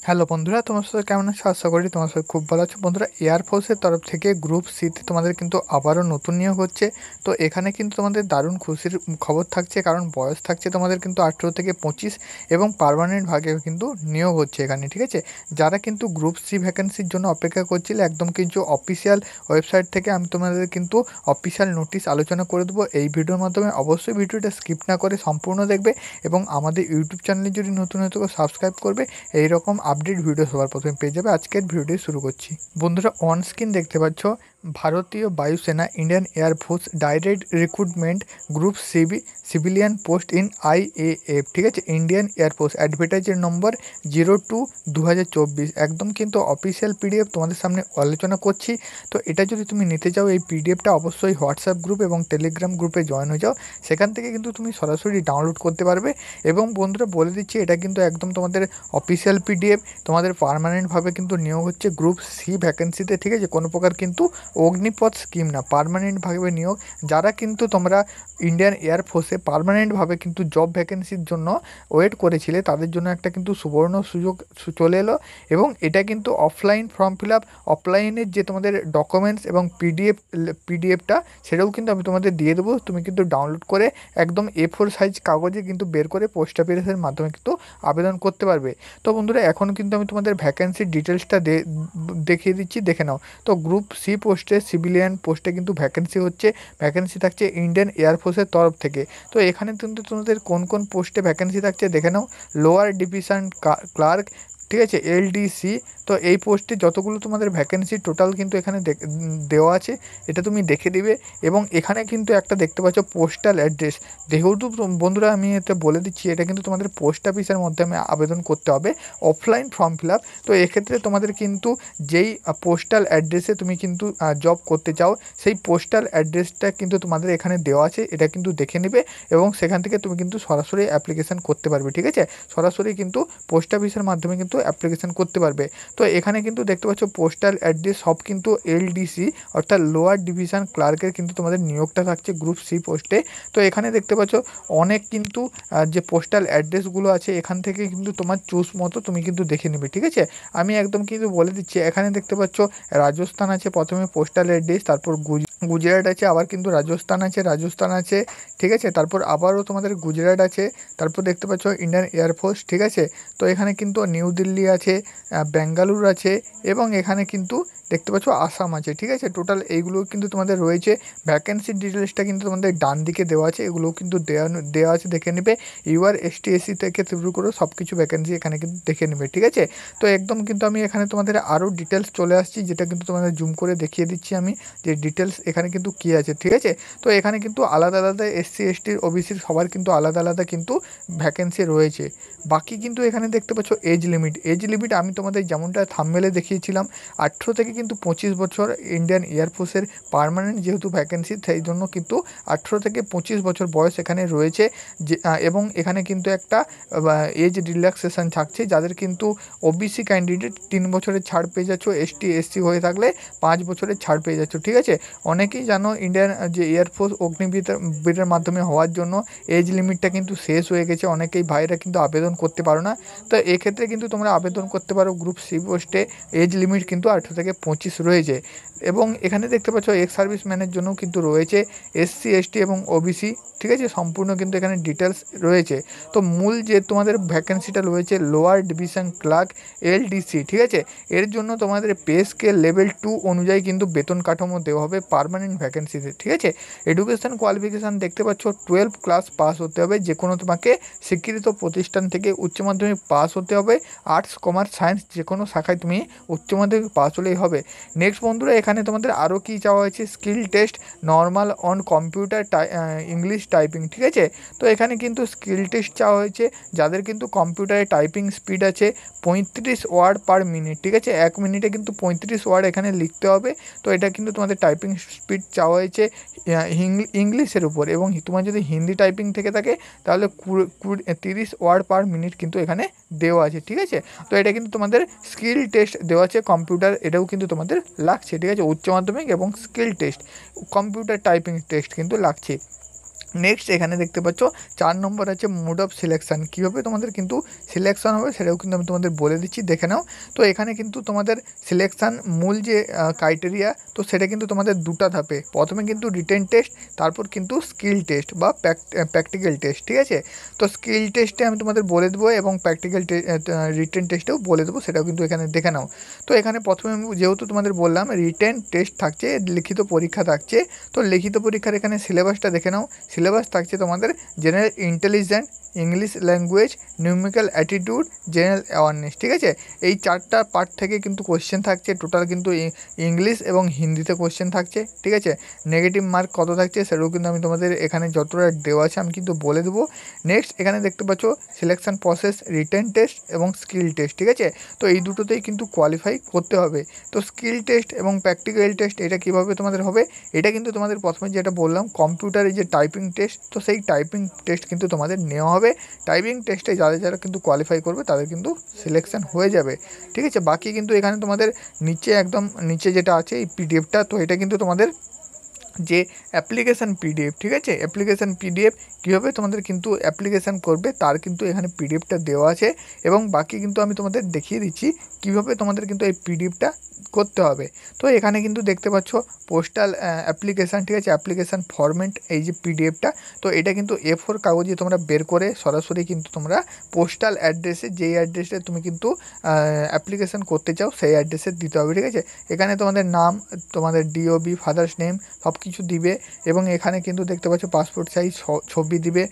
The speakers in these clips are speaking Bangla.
হ্যালো বন্ধুরা, তোমার সাথে কেমন আছো? আশা করি তোমার সাথে খুব ভালো আছো। বন্ধুরা, এয়ারফোর্সের তরফ থেকে গ্রুপ সিতে তোমাদের কিন্তু আবারও নতুন নিয়োগ হচ্ছে। তো এখানে কিন্তু তোমাদের দারুণ খুশির খবর থাকছে, কারণ বয়স থাকছে তোমাদের কিন্তু 18 থেকে 25 এবং পার্মানেন্ট ভাগে কিন্তু নিয়োগ হচ্ছে এখানে। ঠিক আছে, যারা কিন্তু গ্রুপ সি ভ্যাকেন্সির জন্য অপেক্ষা করছিলে, একদম কিন্তু অফিসিয়াল ওয়েবসাইট থেকে আমি তোমাদের কিন্তু অফিসিয়াল নোটিশ আলোচনা করে দেবো এই ভিডিওর মাধ্যমে। অবশ্যই ভিডিওটা স্কিপ না করে সম্পূর্ণ দেখবে এবং আমাদের ইউটিউব চ্যানেলে যদি নতুন হয়ে থাকো সাবস্ক্রাইব করবে। এই রকম আপডেট ভিডিও সবার প্রথমে পেয়ে যাবে। আজকের ভিডিওটি শুরু করছি। বন্ধুরা, অন স্ক্রিন দেখতে পাচ্ছ ভারতীয় বায়ুসেনা Indian air force direct recruitment group civilian post in IAF। ঠিক আছে, ইন্ডিয়ান এয়ারফোর্স অ্যাডভার্টাইজের নম্বর 02/2024। একদম কিন্তু অফিসিয়াল PDF তোমাদের সামনে আলোচনা করছি। তো এটা যদি তুমি নিতে চাও, এই PDFটা অবশ্যই হোয়াটসঅ্যাপ গ্রুপ এবং টেলিগ্রাম গ্রুপে জয়েন হয়ে যাও। সেখান থেকে কিন্তু তুমি সরাসরি ডাউনলোড করতে পারবে। এবং বন্ধুরা বলে দিচ্ছি, এটা কিন্তু একদম তোমাদের অফিসিয়াল PDF। তোমাদের পার্মানেন্টভাবে কিন্তু নিয়োগ হচ্ছে গ্রুপ সি ভ্যাকেন্সিতে। ঠিক আছে, কোনো প্রকার কিন্তু অগ্নিপথ স্কিম না, পার্মানেন্টভাবে নিয়োগ। যারা কিন্তু তোমরা ইন্ডিয়ান এয়ারফোর্সে পার্মানেন্টভাবে কিন্তু জব ভ্যাকেন্সির জন্য ওয়েট করেছিলে, তাদের জন্য একটা কিন্তু সুবর্ণ সুযোগ চলে এলো। এবং এটা কিন্তু অফলাইন ফর্ম ফিল আপ, অফলাইনের যে তোমাদের ডকুমেন্টস এবং পিডিএফটা, সেটাও কিন্তু আমি তোমাদের দিয়ে দেবো। তুমি কিন্তু ডাউনলোড করে একদম A4 সাইজ কাগজে কিন্তু বের করে পোস্ট অফিসের মাধ্যমে কিন্তু আবেদন করতে পারবে। তো বন্ধুরা, এখন কিন্তু আমি তোমাদের ভ্যাকেন্সির ডিটেলসটা দেখিয়ে দিচ্ছি, দেখে নাও। তো গ্রুপ সি পোস্টে, সিভিলিয়ান পোস্টে কিন্তু ভ্যাকেন্সি থাকছে ইন্ডিয়ান এয়ারফোর্সের তরফ থেকে। তো এখানে কিন্তু তোমাদের কোন কোন পোস্টে ভ্যাকেন্সি থাকছে দেখে নাও। লোয়ার ডিভিশন ক্লার্ক, ঠিক আছে, LDC। তো এই পোস্টে যতগুলো তোমাদের ভ্যাকেন্সি টোটাল কিন্তু এখানে দেওয়া আছে, এটা তুমি দেখে দিবে। এবং এখানে কিন্তু একটা দেখতে পাচ্ছ পোস্টাল অ্যাড্রেস। যেহেতু বন্ধুরা আমি এটা বলে দিচ্ছি, এটা কিন্তু তোমাদের পোস্ট অফিসের মাধ্যমে আবেদন করতে হবে, অফলাইন ফর্ম ফিল আপ। তো এক্ষেত্রে তোমাদের কিন্তু যেই পোস্টাল অ্যাড্রেসে তুমি কিন্তু জব করতে চাও, সেই পোস্টাল অ্যাড্রেসটা কিন্তু তোমাদের এখানে দেওয়া আছে, এটা কিন্তু দেখে নেবে। এবং সেখান থেকে তুমি কিন্তু সরাসরি অ্যাপ্লিকেশান করতে পারবে। ঠিক আছে, সরাসরি কিন্তু পোস্ট অফিসের মাধ্যমে কিন্তু অ্যাপ্লিকেশান করতে পারবে। তো এখানে কিন্তু দেখতে পাচ্ছ পোস্টাল অ্যাড্রেস সব কিন্তু LDC, অর্থাৎ লোয়ার ডিভিশন ক্লার্কের কিন্তু তোমাদের নিয়োগটা থাকছে গ্রুপ সি পোস্টে। তো এখানে দেখতে পাচ্ছ অনেক কিন্তু যে পোস্টাল অ্যাড্রেসগুলো আছে, এখান থেকে কিন্তু তোমার চুজ মতো তুমি কিন্তু দেখে নেবে। ঠিক আছে, আমি একদম কিন্তু বলে দিচ্ছি। এখানে দেখতে পাচ্ছ রাজস্থান আছে প্রথমে পোস্টাল অ্যাড্রেস, তারপর গুজরাট আছে, আবার কিন্তু রাজস্থান আছে। ঠিক আছে, তারপর আবারও তোমাদের গুজরাট আছে, তারপর দেখতে পাচ্ছ ইন্ডিয়ান এয়ারফোর্স। ঠিক আছে, তো এখানে কিন্তু নিউ দিল্লি আছে, বেঙ্গালুরু আছে, এবং এখানে কিন্তু দেখতে পাচ্ছ আসাম আছে। ঠিক আছে, টোটাল এইগুলো কিন্তু তোমাদের রয়েছে। ভ্যাকেন্সির ডিটেলসটা কিন্তু তোমাদের ডান দিকে দেওয়া আছে, এগুলোও কিন্তু দেওয়া আছে, দেখে নেবে। ST SC থেকে শুরু করে সব কিছু ভ্যাকেন্সি এখানে কিন্তু দেখে নেবে। ঠিক আছে, তো একদম কিন্তু আমি এখানে তোমাদের আরও ডিটেলস চলে আসছি, যেটা কিন্তু তোমাদের জুম করে দেখিয়ে দিচ্ছি আমি, যে ডিটেলস এখানে কিন্তু কী আছে। ঠিক আছে, তো এখানে কিন্তু আলাদা আলাদা SC STর OBCর সবার কিন্তু আলাদা আলাদা কিন্তু ভ্যাকেন্সি রয়েছে। বাকি কিন্তু এখানে দেখতে পাচ্ছ এজ লিমিট আমি তোমাদের যেমনটা থাম্বনেলে দেখিয়েছিলাম, 18 থেকে কিন্তু 25 বছর ইন্ডিয়ান এয়ারফোর্সের পার্মানেন্ট যেহেতু ভ্যাকেন্সি, সেই জন্য কিন্তু 18 থেকে 25 বছর বয়স এখানে রয়েছে। যে এবং এখানে কিন্তু একটা এজ রিল্যাক্সেশন থাকছে, যাদের কিন্তু OBC ক্যান্ডিডেট 3 বছরের ছাড় পেয়ে যাচ্ছ, ST SC হয়ে থাকলে 5 বছরের ছাড় পেয়ে যাচ্ছ। ঠিক আছে, অনেকেই জানো ইন্ডিয়ান যে এয়ারফোর্স অগ্নিবীরের মাধ্যমে হওয়ার জন্য এজ লিমিটটা কিন্তু শেষ হয়ে গেছে, অনেকেই ভাইরা কিন্তু আবেদন করতে পারো না। তো এক্ষেত্রে কিন্তু তোমরা আবেদন করতে পারো গ্রুপ সি পোস্টে। এজ লিমিট কিন্তু 18 থেকে 25 রয়েছে। এবং এখানে দেখতে পাচ্ছ এক্স সার্ভিসম্যানের জন্য কিন্তু রয়েছে SC ST এবং OBC। ঠিক আছে, সম্পূর্ণ কিন্তু এখানে ডিটেলস রয়েছে। তো মূল যে তোমাদের ভ্যাকেন্সিটা রয়েছে লোয়ার ডিভিশন ক্লার্ক LDC। ঠিক আছে, এর জন্য তোমাদের পে স্কেল লেভেল 2 অনুযায়ী কিন্তু বেতন কাঠামো দেওয়া হবে পার্মানেন্ট ভ্যাকেন্সিতে। ঠিক আছে, এডুকেশান কোয়ালিফিকেশান দেখতে পাচ্ছ 12 ক্লাস পাস হতে হবে, যে কোনো তোমাকে স্বীকৃত প্রতিষ্ঠান থেকে উচ্চ মাধ্যমিক পাস হতে হবে। আর্টস, কমার্স, সায়েন্স যে কোনো শাখায় তুমি উচ্চ মাধ্যমিক পাস হলেই হবে। নেক্সট বন্ধুরা, এখানে তোমাদের আরও কী চাওয়া হয়েছে, skill test normal on computer English typing. ঠিক আছে, তো এখানে কিন্তু স্কিল টেস্ট চাওয়া হয়েছে, যাদের কিন্তু কম্পিউটারে টাইপিং স্পিড আছে 35 ওয়ার্ড পার মিনিট। ঠিক আছে, 1 মিনিটে কিন্তু 35 ওয়ার্ড এখানে লিখতে হবে। তো এটা কিন্তু তোমাদের টাইপিং স্পিড চাওয়া হয়েছে ইংলিশের উপর। এবং তোমার যদি হিন্দি টাইপিং থেকে থাকে তাহলে 30 ওয়ার্ড পার মিনিট কিন্তু এখানে দেওয়া আছে। ঠিক আছে, তো এটা কিন্তু তোমাদের স্কিল টেস্ট দেওয়া আছে কম্পিউটার, এটাও কিন্তু তোমাদের লাগছে। ঠিক আছে, উচ্চ মাধ্যমিক এবং skill test computer typing test কিন্তু লাগছে। নেক্সট এখানে দেখতে পাচ্ছ 4 নম্বর আছে মোড অফ সিলেকশান, কীভাবে তোমাদের কিন্তু সিলেকশান হবে সেটাও কিন্তু আমি তোমাদের বলে দিচ্ছি, দেখে নাও। তো এখানে কিন্তু তোমাদের সিলেকশান মূল যে ক্রাইটেরিয়া, তো সেটা কিন্তু তোমাদের দুটা ধাপে, প্রথমে কিন্তু রিটেন টেস্ট, তারপর কিন্তু স্কিল টেস্ট বা প্র্যাকটিক্যাল টেস্ট, ঠিক আছে। তো স্কিল টেস্টে আমি তোমাদের বলে দেবো এবং প্র্যাকটিক্যাল রিটেন টেস্টেও বলে দেবো, সেটাও কিন্তু এখানে দেখে নাও। তো এখানে প্রথমে আমি যেহেতু তোমাদের বললাম রিটেন টেস্ট থাকছে, লিখিত পরীক্ষা থাকছে, তো লিখিত পরীক্ষার এখানে সিলেবাসটা দেখে নাও। সিলেবাস থাকছে তোমাদের general intelligence, English language, numerical attitude, general awareness, ঠিক আছে। এই 4টা পার্ট থেকে কিন্তু কোশ্চেন থাকছে, টোটাল কিন্তু ইংলিশ এবং হিন্দিতে কোশ্চেন থাকছে, ঠিক আছে। নেগেটিভ মার্ক কত থাকছে সেটাও কিন্তু আমি তোমাদের এখানে যতটা দেওয়া আছে আমি কিন্তু বলে দেবো। নেক্সট এখানে দেখতে পাচ্ছ সিলেকশন প্রসেস, রিটেন টেস্ট এবং স্কিল টেস্ট, ঠিক আছে। তো এই দুটোতেই কিন্তু কোয়ালিফাই করতে হবে। তো স্কিল টেস্ট এবং প্র্যাকটিক্যাল টেস্ট এটা কীভাবে তোমাদের হবে, এটা কিন্তু তোমাদের প্রথমে যেটা বললাম কম্পিউটারে যে টাইপিং টেস্ট, তো সেই টাইপিং টেস্ট কিন্তু তোমাদের নেওয়া হবে। টাইপিং টেস্টে যারা যারা কিন্তু কোয়ালিফাই করবে তাদের কিন্তু সিলেকশন হয়ে যাবে, ঠিক আছে। বাকি কিন্তু এখানে তোমাদের নিচে একদম নিচে যেটা আছে এই পিডিএফটা, তো এটা কিন্তু তোমাদের যে অ্যাপ্লিকেশান পিডিএফ, ঠিক আছে। অ্যাপ্লিকেশান পিডিএফ কীভাবে তোমাদের কিন্তু অ্যাপ্লিকেশান করবে তার কিন্তু এখানে পিডিএফটা দেওয়া আছে, এবং বাকি কিন্তু আমি তোমাদের দেখিয়ে দিচ্ছি কীভাবে তোমাদের কিন্তু এই পিডিএফটা করতে হবে। তো এখানে কিন্তু দেখতে পাচ্ছ পোস্টাল অ্যাপ্লিকেশান, ঠিক আছে, অ্যাপ্লিকেশান ফরম্যাট, এই যে পিডিএফটা, তো এটা কিন্তু A4 কাগজে তোমরা বের করে সরাসরি কিন্তু তোমরা পোস্টাল অ্যাড্রেসে, যেই অ্যাড্রেসে তুমি কিন্তু অ্যাপ্লিকেশান করতে চাও সেই অ্যাড্রেসে দিতে হবে, ঠিক আছে। এখানে তোমাদের নাম, তোমাদের DOB, ফাদার্স নেম সব কিছু দিবে, এবং এখানে কিন্তু দেখতে পাচ্ছ পাসপোর্ট সাইজ ছবি দিবে,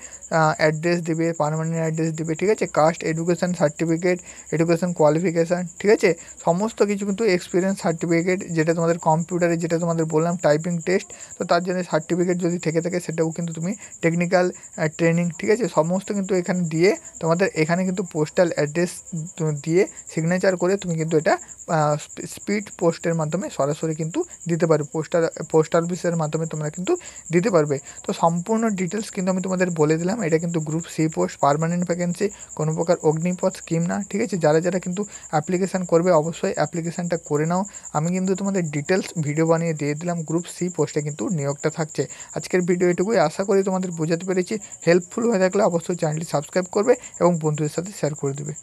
অ্যাড্রেস দিবে, পারমানেন্ট অ্যাড্রেস দিবে, ঠিক আছে। Caste, education certificate, education qualification, ঠিক আছে, সমস্ত কিছু কিন্তু এক্সপিরিয়েন্স সার্টিফিকেট, যেটা তোমাদের কম্পিউটারে যেটা তোমাদের বললাম টাইপিং টেস্ট, তো তার জন্য সার্টিফিকেট যদি থেকে থাকে সেটাও কিন্তু তুমি টেকনিক্যাল ট্রেনিং, ঠিক আছে, সমস্ত কিন্তু এখানে দিয়ে তোমাদের এখানে কিন্তু পোস্টাল অ্যাড্রেস দিয়ে সিগনেচার করে তুমি কিন্তু এটা স্পিড পোস্টের মাধ্যমে সরাসরি কিন্তু দিতে পারবে, পোস্টাল অফিসের মাধ্যমে তোমরা কিন্তু দিতে পারবে। তো সম্পূর্ণ ডিটেলস কিন্তু আমি তোমাদের বলে দিলাম। এটা কিন্তু group C post, permanent vacancy, কোনো প্রকার অগ্নিপথ স্কিম না, ঠিক আছে। যারা যারা কিন্তু অ্যাপ্লিকেশান করবে অবশ্যই অ্যাপ্লিকেশানটা করে নাও। আমি কিন্তু তোমাদের ডিটেলস ভিডিও বানিয়ে দিয়ে দিলাম, গ্রুপ সি পোস্টে কিন্তু নিয়োগটা থাকছে। আজকের ভিডিও এটুকুই, আশা করি তোমাদের বোঝাতে পেরেছি। হেল্পফুল হয়ে থাকলে অবশ্যই চ্যানেলটি সাবস্ক্রাইব করবে এবং বন্ধুদের সাথে শেয়ার করে দেবে।